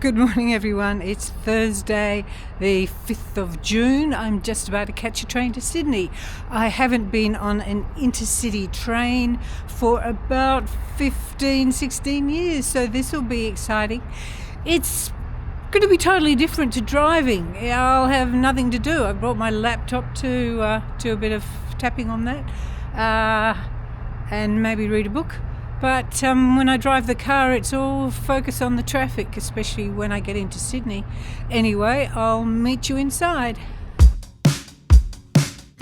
Good morning everyone, it's Thursday the 5th of June. I'm just about to catch a train to Sydney. I haven't been on an intercity train for about 16 years, so this will be exciting. It's going to be totally different to driving. I'll have nothing to do. I brought my laptop to a bit of tapping on that and maybe read a book. But when I drive the car, it's all focus on the traffic, especially when I get into Sydney. Anyway, I'll meet you inside.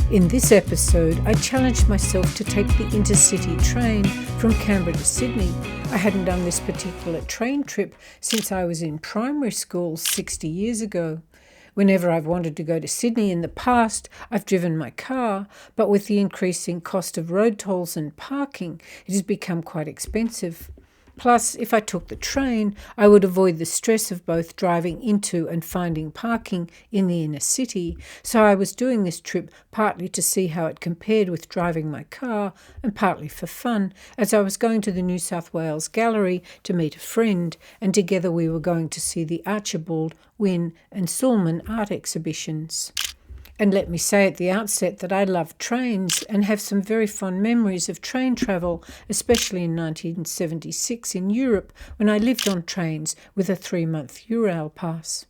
In this episode, I challenged myself to take the intercity train from Canberra to Sydney. I hadn't done this particular train trip since I was in primary school 60 years ago. Whenever I've wanted to go to Sydney in the past, I've driven my car, but with the increasing cost of road tolls and parking, it has become quite expensive. Plus, if I took the train, I would avoid the stress of both driving into and finding parking in the inner city, so I was doing this trip partly to see how it compared with driving my car and partly for fun, as I was going to the New South Wales Gallery to meet a friend, and together we were going to see the Archibald, Wynne and Sulman art exhibitions. And let me say at the outset that I love trains and have some very fond memories of train travel, especially in 1976 in Europe when I lived on trains with a 3-month Eurail pass.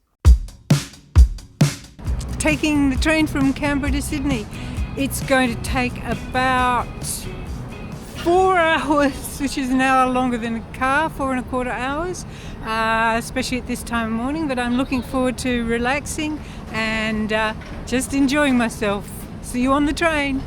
Taking the train from Canberra to Sydney, it's going to take about 4 hours, which is an hour longer than a car, 4.25 hours, especially at this time of morning. But I'm looking forward to relaxing and just enjoying myself. See you on the train.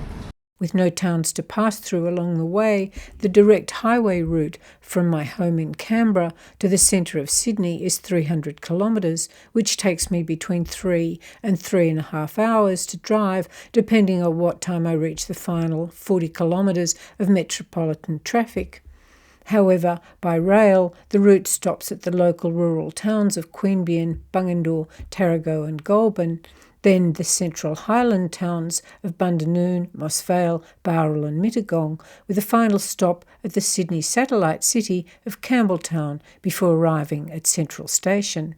With no towns to pass through along the way, the direct highway route from my home in Canberra to the centre of Sydney is 300 kilometres, which takes me between 3 and 3.5 hours to drive, depending on what time I reach the final 40 kilometres of metropolitan traffic. However, by rail, the route stops at the local rural towns of Queanbeyan, Bungendore, Tarago and Goulburn, then the central highland towns of Bundanoon, Moss Vale, Bowral and Mittagong, with a final stop at the Sydney satellite city of Campbelltown before arriving at Central Station.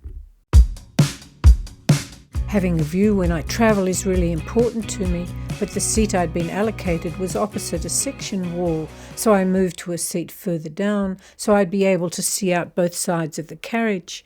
Having a view when I travel is really important to me, but the seat I'd been allocated was opposite a section wall, so I moved to a seat further down so I'd be able to see out both sides of the carriage.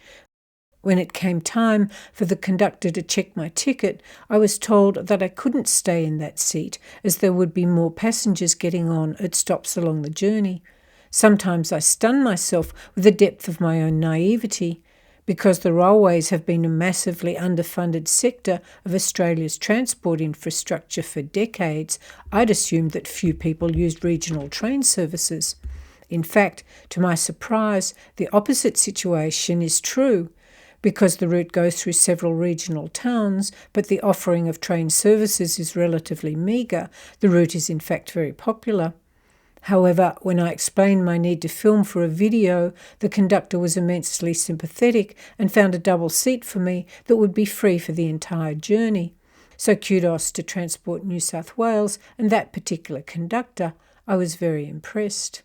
When it came time for the conductor to check my ticket, I was told that I couldn't stay in that seat as there would be more passengers getting on at stops along the journey. Sometimes I stun myself with the depth of my own naivety. Because the railways have been a massively underfunded sector of Australia's transport infrastructure for decades, I'd assumed that few people used regional train services. In fact, to my surprise, the opposite situation is true. Because the route goes through several regional towns, but the offering of train services is relatively meagre, the route is in fact very popular. However, when I explained my need to film for a video, the conductor was immensely sympathetic and found a double seat for me that would be free for the entire journey. So kudos to Transport New South Wales and that particular conductor. I was very impressed.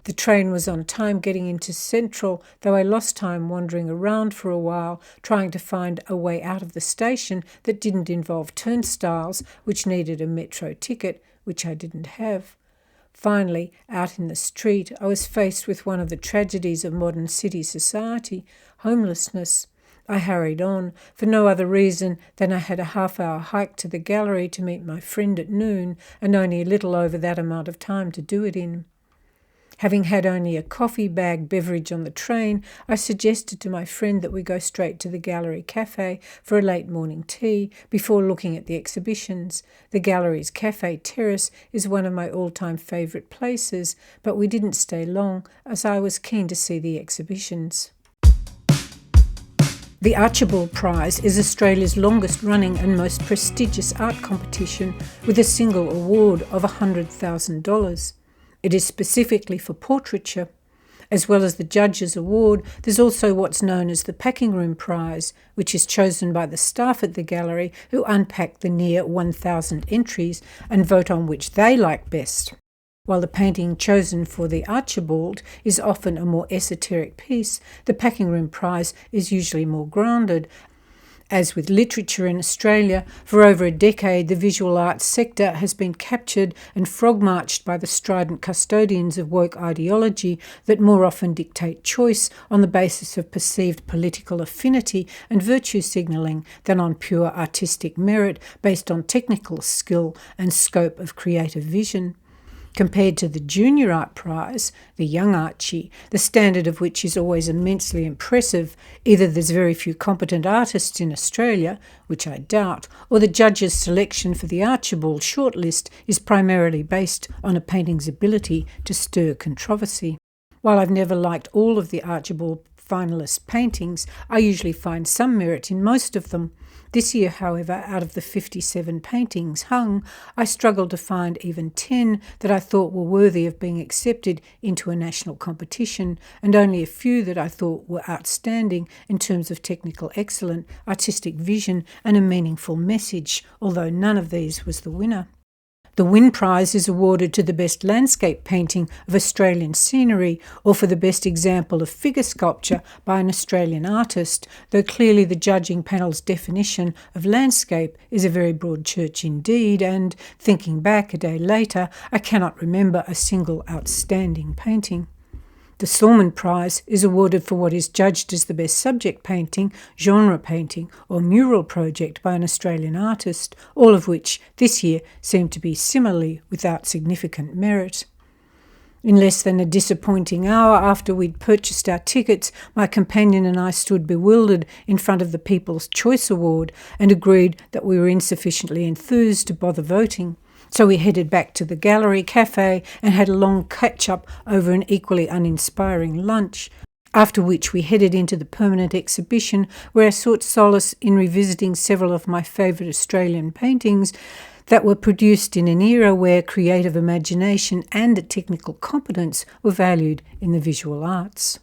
The train was on time getting into Central, though I lost time wandering around for a while, trying to find a way out of the station that didn't involve turnstiles, which needed a metro ticket, which I didn't have. Finally, out in the street, I was faced with one of the tragedies of modern city society, homelessness. I hurried on, for no other reason than I had a half-hour hike to the gallery to meet my friend at noon, and only a little over that amount of time to do it in. Having had only a coffee bag beverage on the train, I suggested to my friend that we go straight to the Gallery Cafe for a late morning tea before looking at the exhibitions. The Gallery's Cafe Terrace is one of my all-time favourite places, but we didn't stay long as I was keen to see the exhibitions. The Archibald Prize is Australia's longest-running and most prestigious art competition with a single award of $100,000. It is specifically for portraiture. As well as the Judges' Award, there's also what's known as the Packing Room Prize, which is chosen by the staff at the gallery who unpack the near 1,000 entries and vote on which they like best. While the painting chosen for the Archibald is often a more esoteric piece, the Packing Room Prize is usually more grounded. As with literature in Australia, for over a decade the visual arts sector has been captured and frog-marched by the strident custodians of woke ideology that more often dictate choice on the basis of perceived political affinity and virtue signalling than on pure artistic merit based on technical skill and scope of creative vision. Compared to the Junior Art Prize, the Young Archie, the standard of which is always immensely impressive, either there's very few competent artists in Australia, which I doubt, or the judges' selection for the Archibald shortlist is primarily based on a painting's ability to stir controversy. While I've never liked all of the Archibald finalist paintings, I usually find some merit in most of them. This year, however, out of the 57 paintings hung, I struggled to find even 10 that I thought were worthy of being accepted into a national competition, and only a few that I thought were outstanding in terms of technical excellence, artistic vision, and a meaningful message, although none of these was the winner. The Wynne Prize is awarded to the best landscape painting of Australian scenery or for the best example of figure sculpture by an Australian artist, though clearly the judging panel's definition of landscape is a very broad church indeed, and, thinking back a day later, I cannot remember a single outstanding painting. The Sulman Prize is awarded for what is judged as the best subject painting, genre painting, or mural project by an Australian artist, all of which this year seem to be similarly without significant merit. In less than a disappointing hour after we'd purchased our tickets, my companion and I stood bewildered in front of the People's Choice Award and agreed that we were insufficiently enthused to bother voting. So we headed back to the gallery cafe and had a long catch-up over an equally uninspiring lunch, after which we headed into the permanent exhibition where I sought solace in revisiting several of my favourite Australian paintings that were produced in an era where creative imagination and technical competence were valued in the visual arts.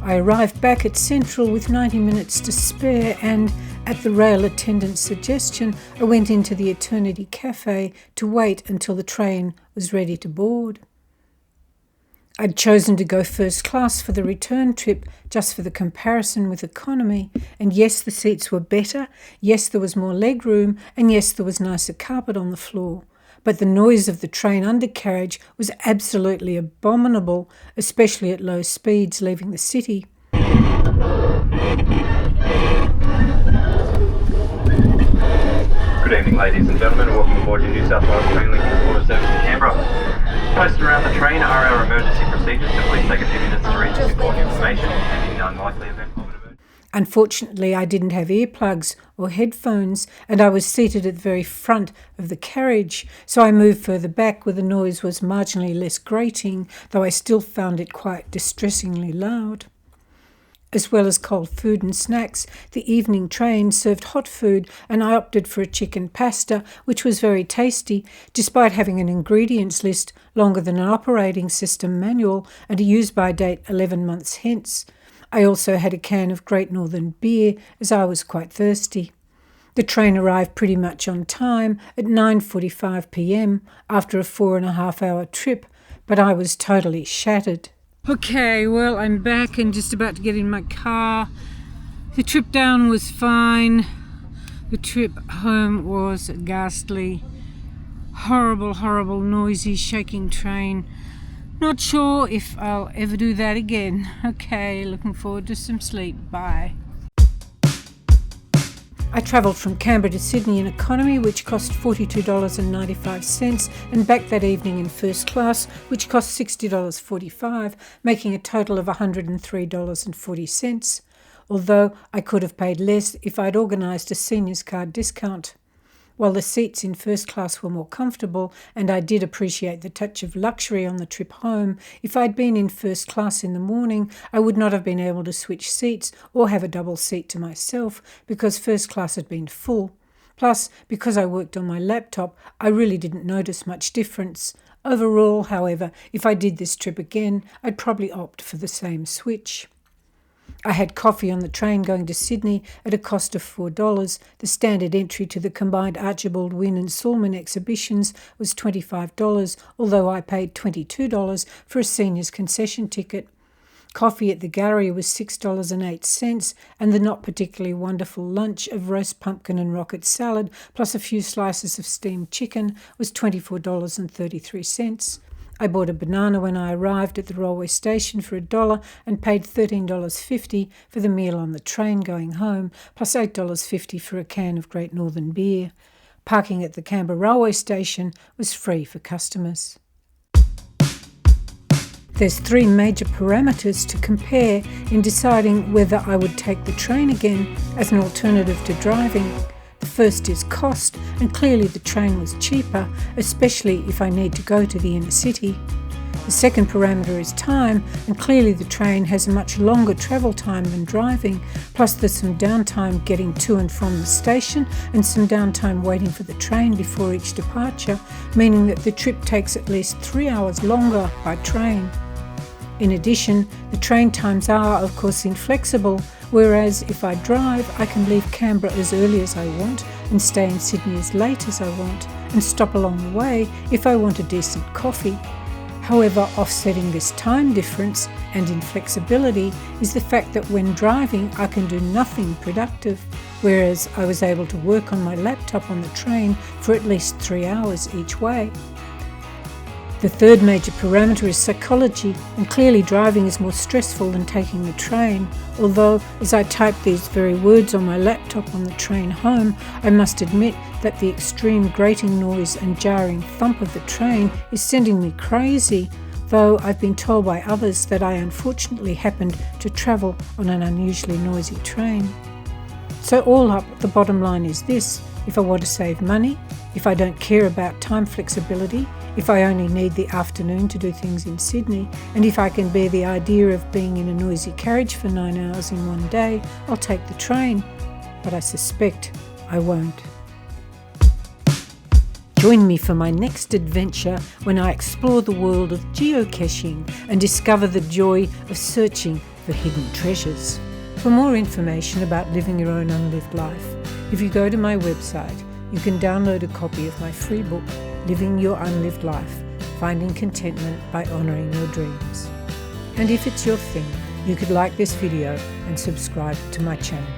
I arrived back at Central with 90 minutes to spare and, at the rail attendant's suggestion, I went into the Eternity Cafe to wait until the train was ready to board. I'd chosen to go first class for the return trip just for the comparison with economy, and yes, the seats were better, yes, there was more leg room, and yes, there was nicer carpet on the floor. But the noise of the train undercarriage was absolutely abominable, especially at low speeds leaving the city. Good evening, ladies and gentlemen. Welcome aboard your New South Wales Train Link Water Service to Canberra. Posted around the train are our emergency procedures, so please take a few minutes to read this important information and in the unlikely event of an emergency. Unfortunately, I didn't have earplugs or headphones, and I was seated at the very front of the carriage, so I moved further back where the noise was marginally less grating, though I still found it quite distressingly loud. As well as cold food and snacks, the evening train served hot food, and I opted for a chicken pasta, which was very tasty, despite having an ingredients list longer than an operating system manual and a use-by date 11 months hence. I also had a can of Great Northern beer, as I was quite thirsty. The train arrived pretty much on time at 9:45 p.m. after a 4.5-hour trip, but I was totally shattered. Okay, well, I'm back and just about to get in my car. The trip down was fine. The trip home was ghastly. Horrible, noisy, shaking train. Not sure if I'll ever do that again. Okay, looking forward to some sleep. Bye. I travelled from Canberra to Sydney in economy, which cost $42.95, and back that evening in first class, which cost $60.45, making a total of $103.40, although I could have paid less if I'd organised a seniors card discount. While the seats in first class were more comfortable, and I did appreciate the touch of luxury on the trip home, if I'd been in first class in the morning, I would not have been able to switch seats or have a double seat to myself because first class had been full. Plus, because I worked on my laptop, I really didn't notice much difference. Overall, however, if I did this trip again, I'd probably opt for the same switch. I had coffee on the train going to Sydney at a cost of $4. The standard entry to the combined Archibald, Wynne and Sulman exhibitions was $25, although I paid $22 for a senior's concession ticket. Coffee at the gallery was $6.08, and the not particularly wonderful lunch of roast pumpkin and rocket salad, plus a few slices of steamed chicken, was $24.33. I bought a banana when I arrived at the railway station for $1 and paid $13.50 for the meal on the train going home, plus $8.50 for a can of Great Northern beer. Parking at the Canberra railway station was free for customers. There's 3 major parameters to compare in deciding whether I would take the train again as an alternative to driving. The first is cost, and clearly the train was cheaper, especially if I need to go to the inner city. The second parameter is time, and clearly the train has a much longer travel time than driving, plus there's some downtime getting to and from the station and some downtime waiting for the train before each departure, meaning that the trip takes at least 3 hours longer by train. In addition, the train times are, of course, inflexible, whereas if I drive, I can leave Canberra as early as I want and stay in Sydney as late as I want and stop along the way if I want a decent coffee. However, offsetting this time difference and inflexibility is the fact that when driving, I can do nothing productive, whereas I was able to work on my laptop on the train for at least 3 hours each way. The third major parameter is psychology, and clearly driving is more stressful than taking the train, although as I type these very words on my laptop on the train home, I must admit that the extreme grating noise and jarring thump of the train is sending me crazy, though I've been told by others that I unfortunately happened to travel on an unusually noisy train. So all up, the bottom line is this: if I want to save money, if I don't care about time flexibility, if I only need the afternoon to do things in Sydney, and if I can bear the idea of being in a noisy carriage for 9 hours in one day, I'll take the train. But I suspect I won't. Join me for my next adventure when I explore the world of geocaching and discover the joy of searching for hidden treasures. For more information about living your own unlived life, if you go to my website, you can download a copy of my free book, Living Your Unlived Life, Finding Contentment by Honouring Your Dreams. And if it's your thing, you could like this video and subscribe to my channel.